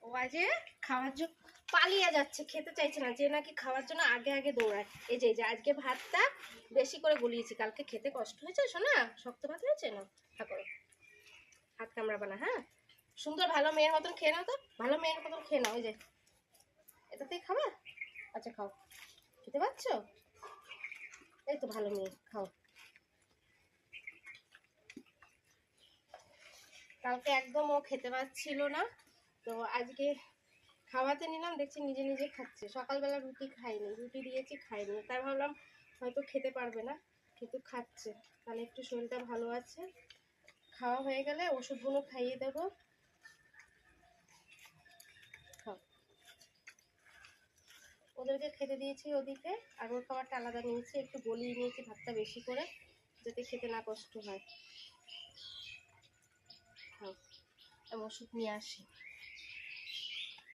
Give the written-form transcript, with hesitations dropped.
ও আজে খাওয়ার জন্য পালিয়ে যাচ্ছে, খেতে চাইছে না, যে নাকি খাওয়ার জন্য আগে আগে দৌড়ায়। এই যে আজকে ভাতটা বেশি করে গলিয়েছি, কালকে খেতে কষ্ট হয়েছে শোনা, শক্ত ভাত হয়েছে না, করো হাত কামড়াবে না। হ্যাঁ, সুন্দর ভালো মেয়ের মতন খেয়ে নাও তো, ভালো মেয়ের মতন খেয়ে নাও। ওই যে এটাতেই খাবা? আচ্ছা খাও, খেতে পাচ্ছ? এই তো ভালো মেয়ে, খাও। কালকে একদম ও খেতে পাচ্ছিল না, তো আজকে খাওয়াতে নিলাম, দেখছি নিজে নিজে খাচ্ছে। সকালবেলা রুটি খাইনি, রুটি দিয়েছি খাইনি, তাই ভাবলাম হয়তো খেতে পারবে না, কিন্তু খাচ্ছে, তাহলে একটু শরীরটা ভালো আছে। খাওয়া হয়ে গেলে ওষুধগুলো খাইয়ে দেবো। খাও, ওদেরকে খেতে দিয়েছি ওদিকে, আর ওর খাবারটা আলাদা নিয়েছি, একটু গলিয়ে নিয়েছি ভাতটা বেশি করে, যাতে খেতে না কষ্ট হয়। খাও, আমি ওষুধ নিয়ে আসি।